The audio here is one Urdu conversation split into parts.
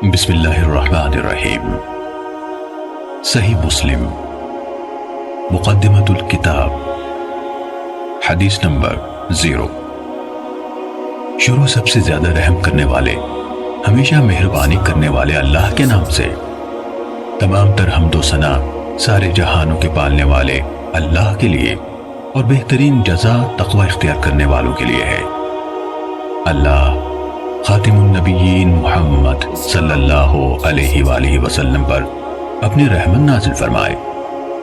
بسم اللہ الرحمن الرحیم۔ صحیح مسلم مقدمۃ الکتاب، حدیث نمبر 0۔ شروع سب سے زیادہ رحم کرنے والے، ہمیشہ مہربانی کرنے والے اللہ کے نام سے۔ تمام تر حمد و ثنا سارے جہانوں کے پالنے والے اللہ کے لیے اور بہترین جزا تقوی اختیار کرنے والوں کے لیے ہے۔ اللہ خاتم النبیین محمد صلی اللہ علیہ وآلہ وسلم پر اپنی رحمت نازل فرمائے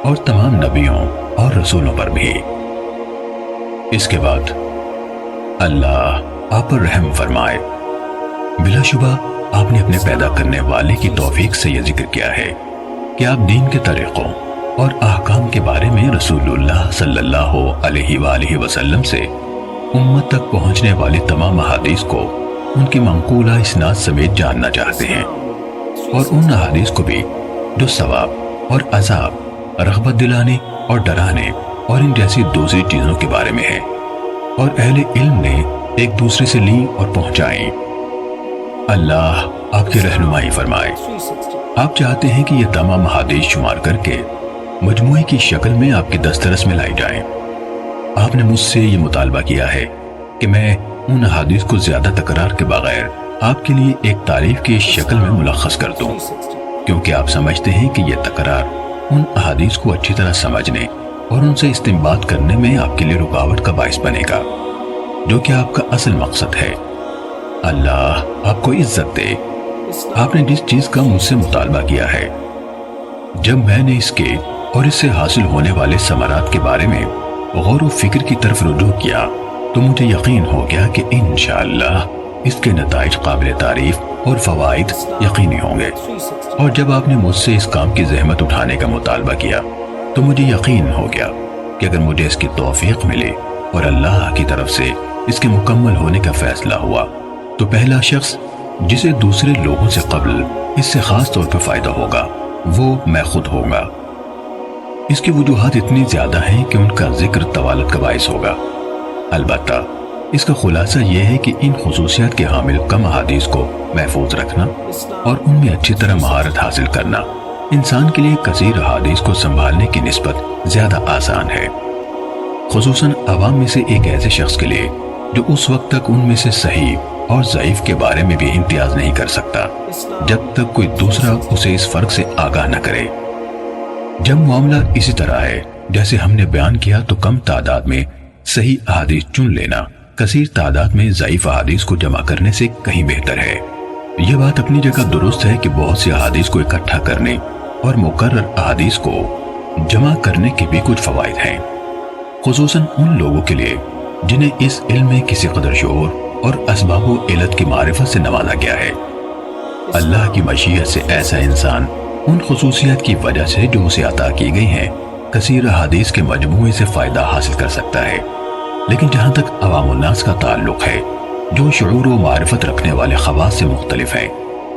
اور تمام نبیوں اور رسولوں پر بھی۔ اس کے بعد اللہ آپ پر رحم فرمائے۔ بلا شبہ آپ نے اپنے پیدا کرنے والے کی توفیق سے یہ ذکر کیا ہے کہ آپ دین کے طریقوں اور احکام کے بارے میں رسول اللہ صلی اللہ علیہ وآلہ وسلم سے امت تک پہنچنے والی تمام احادیث کو ان کی منقولہ اسناد سمیت جاننا چاہتے ہیں، اور ان احادیث کو بھی جو ثواب اور عذاب، رغبت دلانے اور ڈرانے اور ان جیسی دوسری چیزوں کے بارے میں ہے، اور اہل علم نے ایک دوسرے سے لی اور پہنچائیں۔ اللہ آپ کی رہنمائی فرمائے۔ آپ چاہتے ہیں کہ یہ تمام احادیث شمار کر کے مجموعے کی شکل میں آپ کی دسترس میں لائی جائیں۔ آپ نے مجھ سے یہ مطالبہ کیا ہے کہ میں ان احادیث کو زیادہ تکرار کے بغیر آپ کے لیے ایک تعریف کی شکل میں ملخص کر دوں، کیونکہ آپ سمجھتے ہیں کہ یہ تکرار ان احادیث کو اچھی طرح سمجھنے اور ان سے استنباط کرنے میں آپ کے لیے رکاوٹ کا باعث بنے گا، جو کہ آپ کا اصل مقصد ہے۔ اللہ آپ کو عزت دے۔ آپ نے جس چیز کا مجھ سے مطالبہ کیا ہے، جب میں نے اس کے اور اس سے حاصل ہونے والے ثمرات کے بارے میں غور و فکر کی طرف رجوع کیا تو مجھے یقین ہو گیا کہ انشاءاللہ اس کے نتائج قابل تعریف اور فوائد یقینی ہوں گے۔ اور جب آپ نے مجھ سے اس کام کی زحمت اٹھانے کا مطالبہ کیا تو مجھے یقین ہو گیا کہ اگر مجھے اس کی توفیق ملے اور اللہ کی طرف سے اس کے مکمل ہونے کا فیصلہ ہوا تو پہلا شخص جسے دوسرے لوگوں سے قبل اس سے خاص طور پر فائدہ ہوگا وہ میں خود ہوں گا۔ اس کی وجوہات اتنی زیادہ ہیں کہ ان کا ذکر طوالت کا باعث ہوگا۔ البتہ اس کا خلاصہ یہ ہے کہ ان خصوصیات کے حامل کم احادیث کو محفوظ رکھنا اور ان میں اچھی طرح مہارت حاصل کرنا انسان کے لیے کثیر احادیث کو سنبھالنے کی نسبت زیادہ آسان ہے، خصوصاً عوام میں سے ایک ایسے شخص کے لیے جو اس وقت تک ان میں سے صحیح اور ضعیف کے بارے میں بھی امتیاز نہیں کر سکتا جب تک کوئی دوسرا اسے اس فرق سے آگاہ نہ کرے۔ جب معاملہ اسی طرح ہے جیسے ہم نے بیان کیا تو کم تعداد میں صحیح احادیث چن لینا کثیر تعداد میں ضعیف احادیث کو جمع کرنے سے کہیں بہتر ہے۔ یہ بات اپنی جگہ درست ہے کہ بہت سی احادیث کو اکٹھا کرنے اور مقرر احادیث کو جمع کرنے کے بھی کچھ فوائد ہیں، خصوصاً ان لوگوں کے لیے جنہیں اس علم میں کسی قدر شعور اور اسباب و علت کی معرفت سے نوازا گیا ہے۔ اللہ کی مشیت سے ایسا انسان ان خصوصیات کی وجہ سے جو اسے عطا کی گئی ہیں کثیر احادیث کے مجموعے سے فائدہ حاصل کر سکتا ہے، لیکن جہاں تک عوام الناس کا تعلق ہے جو شعور و معرفت رکھنے والے خواص سے مختلف ہیں،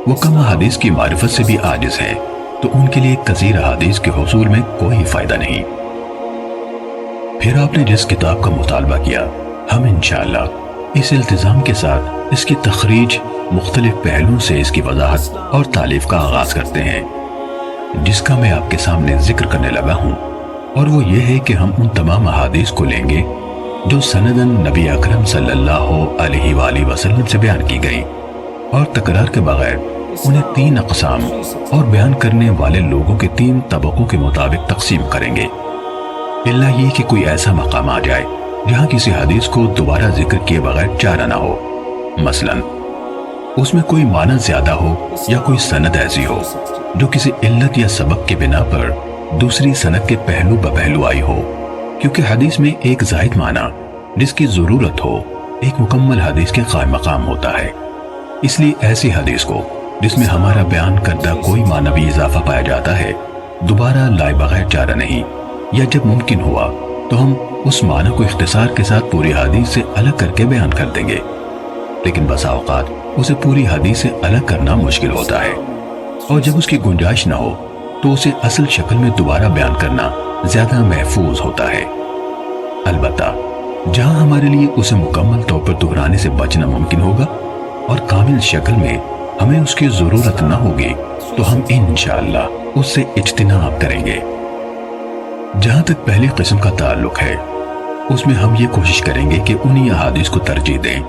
وہ کم احادیث کی معرفت سے بھی عاجز ہیں، تو ان کے لیے کثیر احادیث کے حصول میں کوئی فائدہ نہیں۔ پھر آپ نے جس کتاب کا مطالبہ کیا، ہم انشاءاللہ اس التزام کے ساتھ اس کی تخریج مختلف پہلوؤں سے اس کی وضاحت اور تالیف کا آغاز کرتے ہیں، جس کا میں آپ کے سامنے ذکر کرنے لگا ہوں، اور وہ یہ ہے کہ ہم ان تمام احادیث کو لیں گے جو سندن نبی اکرم صلی اللہ علیہ وآلہ وسلم سے بیان کی گئی، اور تکرار کے بغیر انہیں 3 اقسام اور بیان کرنے والے لوگوں کے 3 طبقوں کے مطابق تقسیم کریں گے، اللہ یہ کہ کوئی ایسا مقام آ جائے جہاں کسی حدیث کو دوبارہ ذکر کیے بغیر چارہ نہ ہو، مثلاً اس میں کوئی معنی زیادہ ہو یا کوئی سند ایسی ہو جو کسی علت یا سبب کے بنا پر دوسری سند کے پہلو بپہلو آئی ہو، کیونکہ حدیث میں ایک زائد معنی جس کی ضرورت ہو ایک مکمل حدیث کے قائم مقام ہوتا ہے۔ اس لیے ایسی حدیث کو جس میں ہمارا بیان کردہ کوئی معنوی اضافہ پایا جاتا ہے دوبارہ لائے بغیر چارہ نہیں، یا جب ممکن ہوا تو ہم اس معنی کو اختصار کے ساتھ پوری حدیث سے الگ کر کے بیان کر دیں گے، لیکن بسا اوقات اسے پوری حدیث سے الگ کرنا مشکل ہوتا ہے، اور جب اس کی گنجائش نہ ہو تو اسے اصل شکل میں دوبارہ بیان کرنا زیادہ محفوظ ہوتا ہے۔ البتہ جہاں ہمارے لیے اسے مکمل طور پر دہرانے سے بچنا ممکن ہوگا اور کامل شکل میں ہمیں اس کی ضرورت نہ ہوگی تو ہم انشاءاللہ اس سے اجتناب کریں گے۔ جہاں تک پہلی قسم کا تعلق ہے، اس میں ہم یہ کوشش کریں گے کہ انہی احادیث کو ترجیح دیں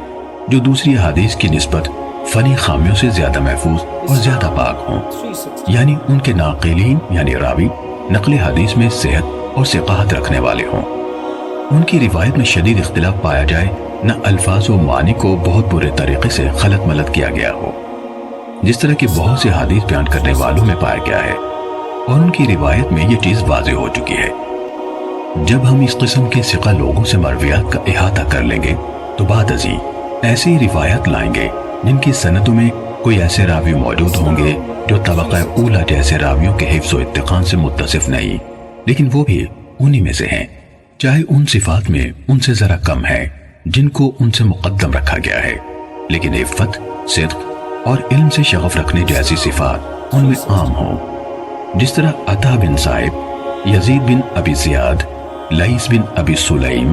جو دوسری احادیث کی نسبت فنی خامیوں سے زیادہ محفوظ اور زیادہ پاک ہوں، یعنی ان کے ناقلین یعنی راوی نقل حدیث میں صحت اور ثقاہت رکھنے والے ہوں، ان کی روایت میں شدید اختلاف پایا جائے، نہ الفاظ و معنی کو بہت برے طریقے سے خلط ملط کیا گیا ہو، جس طرح کی بہت سے حدیث بیان کرنے والوں میں پایا گیا ہے، اور ان کی روایت میں یہ چیز واضح ہو چکی ہے۔ جب ہم اس قسم کے ثقہ لوگوں سے مرویات کا احاطہ کر لیں گے تو بعد ازیں ایسی روایت لائیں گے جن کی سندوں میں کوئی ایسے راوی موجود ہوں گے جو طبقہ اولا جیسے راویوں کے حفظ و اتقان سے متصف نہیں، لیکن وہ بھی انہی میں سے ہیں، چاہے ان صفات میں ان سے ذرا کم ہے جن کو ان سے مقدم رکھا گیا ہے، لیکن عفت، صدق اور علم سے شغف رکھنے جیسی صفات ان میں عام ہوں، جس طرح عطا بن صائب، یزید بن ابی زیاد، لیث بن ابی سلیم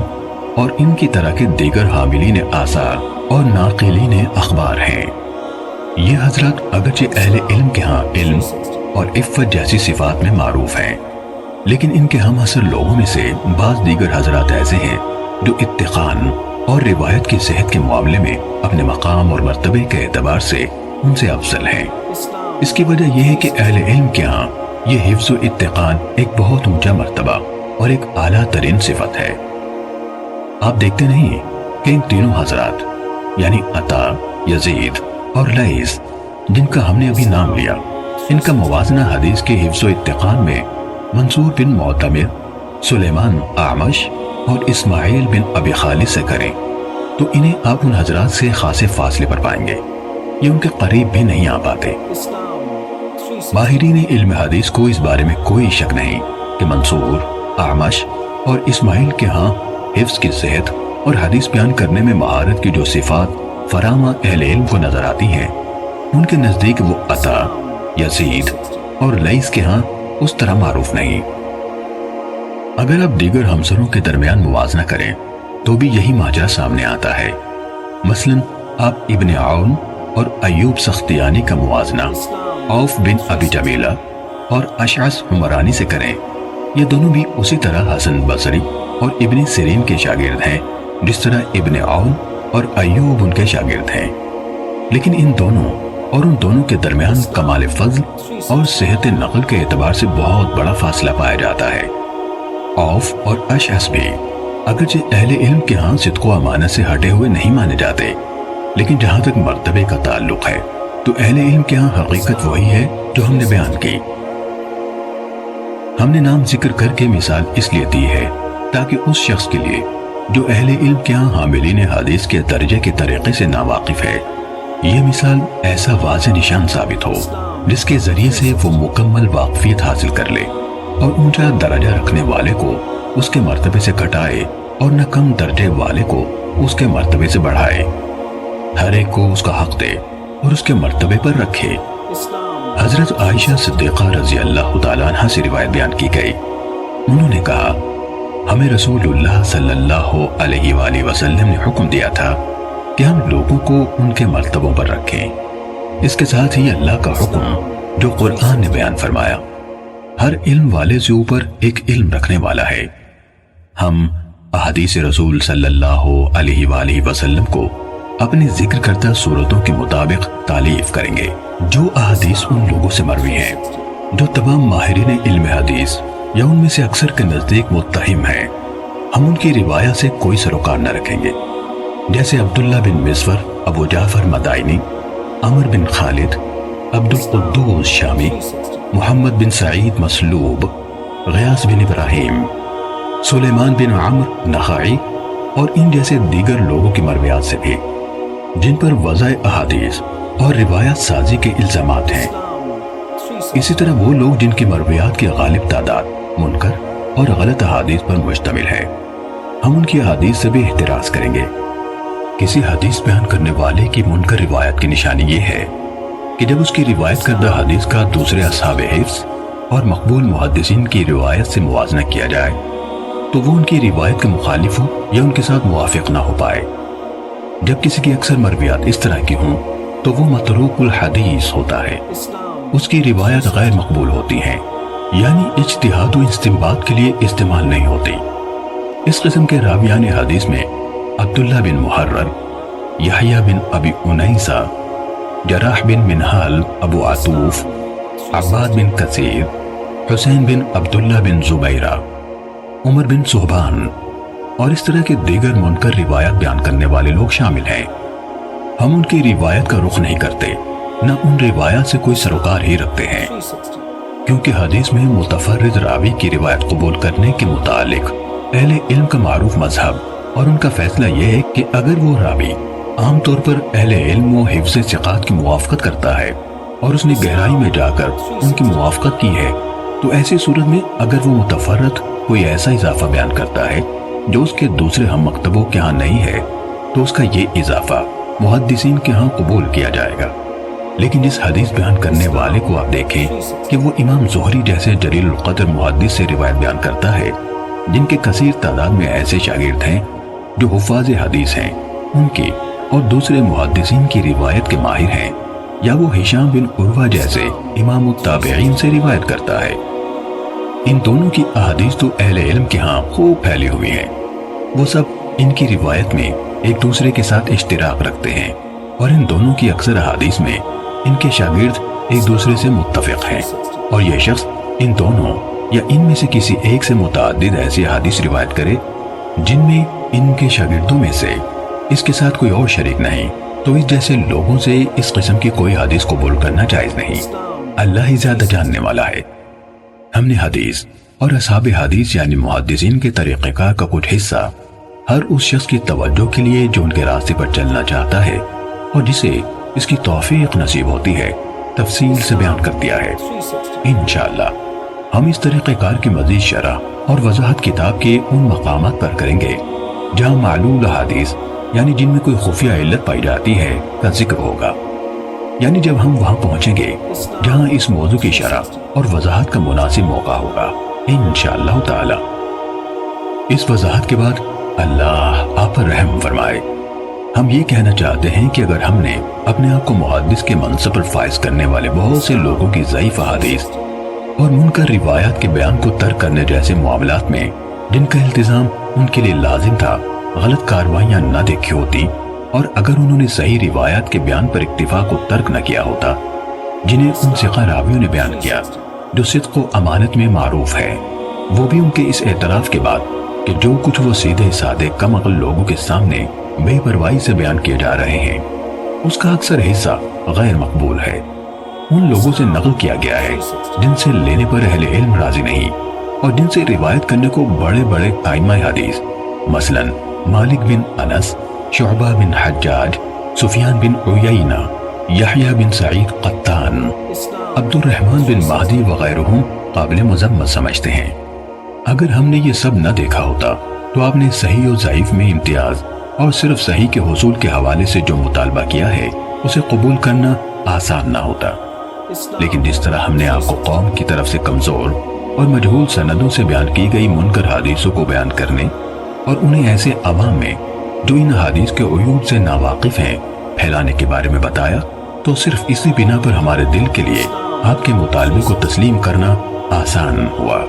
اور ان کی طرح کے دیگر حاملین آثار اور ناقلین اخبار ہیں۔ یہ حضرات اگرچہ اہل علم کے ہاں علم اور عفت جیسی صفات میں معروف ہیں، لیکن ان کے ہم عصر لوگوں میں سے بعض دیگر حضرات ایسے ہیں جو اتقان اور روایت کی صحت کے معاملے میں اپنے مقام اور مرتبے کے اعتبار سے ان سے افضل ہیں۔ اس کی وجہ یہ ہے کہ اہل علم کے ہاں یہ حفظ و اتقان ایک بہت اونچا مرتبہ اور ایک اعلیٰ ترین صفت ہے۔ آپ دیکھتے نہیں کہ ان تینوں حضرات یعنی عطا، یزید اور لیث جن کا ہم نے ابھی نام لیا، ان کا موازنہ حدیث کے حفظ و اتقان میں منصور بن معتمر، سلیمان اعمش اور اسماعیل بن ابی خالد سے کریں تو انہیں آپ ان حضرات سے خاصے فاصلے پر پائیں گے، یہ ان کے قریب بھی نہیں آ پاتے۔ ماہرین علم حدیث کو اس بارے میں کوئی شک نہیں کہ منصور، اعمش اور اسماعیل کے ہاں حفظ کی صحت اور حدیث بیان کرنے میں مہارت کی جو صفات فراما اہل علم کو نظر آتی ہیں، ان کے نزدیک وہ عطا، یزید اور لیث کے ہاں اس طرح معروف نہیں۔ اگر آپ دیگر ہمسروں کے درمیان موازنہ کریں تو بھی یہی ماجرا سامنے آتا ہے۔ مثلا آپ ابن عون اور ایوب سختیانی کا موازنہ عوف بن ابی جمیلہ اور اشعث حمرانی سے کریں، یہ دونوں بھی اسی طرح حسن بصری اور ابن سیرین کے شاگرد ہیں جس طرح ابن عون اور ایوب ان کے شاگرد ہیں، لیکن ان دونوں کے درمیان کمال فضل اور صحت نقل کے اعتبار سے بہت بڑا فاصلہ پایا جاتا ہے۔ عوف اور اشعث بھی اگرچہ اہل علم کے ہاں صدق و امانت سے ہٹے ہوئے نہیں مانے جاتے، لیکن جہاں تک مرتبے کا تعلق ہے تو اہل علم کے ہاں حقیقت وہی ہے جو ہم نے بیان کی۔ ہم نے نام ذکر کر کے مثال اس لیے دی ہے تاکہ اس شخص کے لیے جو اہل علم کے ہاں حاملین حدیث کے درجے کے طریقے سے ناواقف ہے، یہ مثال ایسا واضح نشان ثابت ہو جس کے ذریعے سے وہ مکمل واقفیت حاصل کر لے اور اونچا درجہ رکھنے والے کو اس کے مرتبے سے گھٹائے اور نہ کم درجے والے کو اس کے مرتبے سے بڑھائے، ہر ایک کو اس کا حق دے اور اس کے مرتبے پر رکھے۔ حضرت عائشہ صدیقہ رضی اللہ تعالیٰ عنہ سے روایت بیان کی گئی، انہوں نے کہا ہمیں رسول اللہ صلی اللہ علیہ وآلہ وسلم نے حکم دیا تھا کہ ہم لوگوں کو ان کے مرتبوں پر رکھیں۔ اس کے ساتھ ہی اللہ کا حکم جو قرآن نے بیان فرمایا، ہر علم والے سے اوپر ایک علم رکھنے والا ہے۔ ہم احادیث رسول صلی اللہ علیہ وآلہ وسلم کو اپنی ذکر کردہ صورتوں کے مطابق تعلیف کریں گے جو احادیث ان لوگوں سے مروی ہیں جو تمام ماہرین علم حدیث یا ان میں سے اکثر کے نزدیک متہم ہیں۔ ہم ان کی روایت سے کوئی سروکار نہ رکھیں گے، جیسے عبداللہ بن مسور، ابو جعفر مدائنی، عمر بن خالد، عبد القدوس شامی، محمد بن سعید مسلوب، غیاث بن ابراہیم، سلیمان بن عمر نخعی اور ان جیسے دیگر لوگوں کی مرویات سے بھی جن پر وضع احادیث اور روایات سازی کے الزامات ہیں۔ اسی طرح وہ لوگ جن کی مرویات کی غالب تعداد منکر اور غلط احادیث پر مشتمل ہے، ہم ان کی احادیث سے بھی احتراز کریں گے۔ کسی حدیث بیان کرنے والے کی منکر روایت کی نشانی یہ ہے کہ جب اس کی روایت کردہ حدیث کا دوسرے اصحاب حفظ اور مقبول محدثین کی روایت سے موازنہ کیا جائے تو وہ ان کی روایت کے مخالف ہو یا ان کے ساتھ موافق نہ ہو پائے۔ جب کسی کی اکثر مرویات اس طرح کی ہوں تو وہ متروک الحدیث ہوتا ہے، اس کی روایت غیر مقبول ہوتی ہیں، یعنی اجتہاد و استنباط کے لیے استعمال نہیں ہوتی۔ اس قسم کے راویان حدیث میں عبداللہ بن محرر، یحییٰ بن ابی انیسہ، جراح بن منہال ابو عطوف، عباد بن کثیر، حسین بن عبداللہ بن زبیرہ، عمر بن صہبان اور اس طرح کے دیگر منکر روایت بیان کرنے والے لوگ شامل ہیں۔ ہم ان کی روایت کا رخ نہیں کرتے، نہ ان روایات سے کوئی سروکار ہی رکھتے ہیں، کیونکہ حدیث میں متفرد راوی کی روایت قبول کرنے کے متعلق اہل علم کا معروف مذہب اور ان کا فیصلہ یہ ہے کہ اگر وہ راوی عام طور پر اہل علم و حفظ ثقات کی موافقت کرتا ہے اور اس نے گہرائی میں جا کر ان کی موافقت کی ہے، تو ایسی صورت میں اگر وہ متفرد کوئی ایسا اضافہ بیان کرتا ہے جو اس کے دوسرے ہم مکتبوں کے ہاں نہیں ہے، تو اس کا یہ اضافہ محدثین کے ہاں قبول کیا جائے گا۔ لیکن جس حدیث بیان کرنے والے کو آپ دیکھیں کہ وہ امام زہری جیسے جلیل القدر محدث سے روایت بیان کرتا ہے، جن کے کثیر تعداد میں ایسے شاگرد ہیں جو حفاظ حدیث ہیں، ان کی اور دوسرے محدثین کی روایت کے ماہر ہیں، یا وہ ہشام بن عروہ جیسے امام التابعین سے روایت کرتا ہے، ان دونوں کی احادیث تو اہل علم کے ہاں خوب پھیلی ہوئی ہیں، وہ سب ان کی روایت میں ایک دوسرے کے ساتھ اشتراک رکھتے ہیں، اور ان دونوں کی اکثر احادیث میں ان کے شاگرد ایک دوسرے سے متفق ہیں، اور یہ شخص ان دونوں یا ان میں سے کسی ایک سے متعدد ایسی احادیث روایت کرے جن میں ان کے شاگردوں میں سے اس کے ساتھ کوئی اور شریک نہیں، تو اس جیسے لوگوں سے اس قسم کی کوئی حدیث قبول کرنا جائز نہیں۔ اللہ ہی زیادہ جاننے والا ہے۔ ہم نے حدیث اور اصحاب حدیث یعنی محدثین کے طریقہ کار کا کچھ حصہ ہر اس شخص کی توجہ کے لیے جو ان کے راستے پر چلنا چاہتا ہے اور جسے اس کی توفیق نصیب ہوتی ہے تفصیل سے بیان کر دیا ہے۔ انشاءاللہ ہم اس طریقہ کار کی مزید شرح اور وضاحت کتاب کے ان مقامات پر کریں گے جہاں معلول حدیث یعنی جن میں کوئی خفیہ علت پائی جاتی ہے کا ذکر ہوگا، یعنی جب ہم وہاں پہنچیں گے جہاں اس موضوع کی شرح اور وضاحت کا مناسب موقع ہوگا انشاءاللہ تعالی۔ اس وضاحت کے بعد اللہ آپ پر رحم فرمائے۔ ہم یہ کہنا چاہتے ہیں کہ اگر ہم نے اپنے آپ کو محدث کے منصب پر فائز کرنے والے بہت سے لوگوں کی ضعیف احادیث اور منکر روایات کے بیان کو ترک کرنے جیسے معاملات میں جن کا التزام ان کے لیے لازم تھا غلط کاروائیاں نہ دیکھی ہوتی، اور اگر انہوں نے صحیح روایات کے بیان پر اکتفا کو ترک نہ کیا ہوتا جنہیں ان ثقہ راویوں نے بیان کیا جو صدق و امانت میں معروف ہے، وہ بھی ان کے اس اعتراف کے بعد کہ جو کچھ وہ سیدھے سادے کم عقل لوگوں کے سامنے بے پرواہی سے بیان کیے جا رہے ہیں اس کا اکثر حصہ غیر مقبول ہے، ان لوگوں سے نقل کیا گیا ہے جن سے لینے پر اہل علم راضی نہیں، اور جن سے روایت کرنے کو بڑے بڑے ائمہ حدیث مثلا مالک بن انس، شعبہ بن حجاج، سفیان بن عیینہ، یحییٰ بن سعید قطان، عبد الرحمن بن مہدی وغیرہم قابل مذمت سمجھتے ہیں۔ اگر ہم نے یہ سب نہ دیکھا ہوتا تو آپ نے صحیح و ضعیف میں امتیاز اور صرف صحیح کے حصول کے حوالے سے جو مطالبہ کیا ہے اسے قبول کرنا آسان نہ ہوتا، لیکن جس طرح ہم نے آپ کو قوم کی طرف سے کمزور اور مجہول سندوں سے بیان کی گئی منکر حدیثوں کو بیان کرنے اور انہیں ایسے عوام میں جو ان حدیث کے عیوب سے ناواقف ہیں پھیلانے کے بارے میں بتایا، تو صرف اسی بنا پر ہمارے دل کے لیے آپ کے مطالبے کو تسلیم کرنا آسان ہوا۔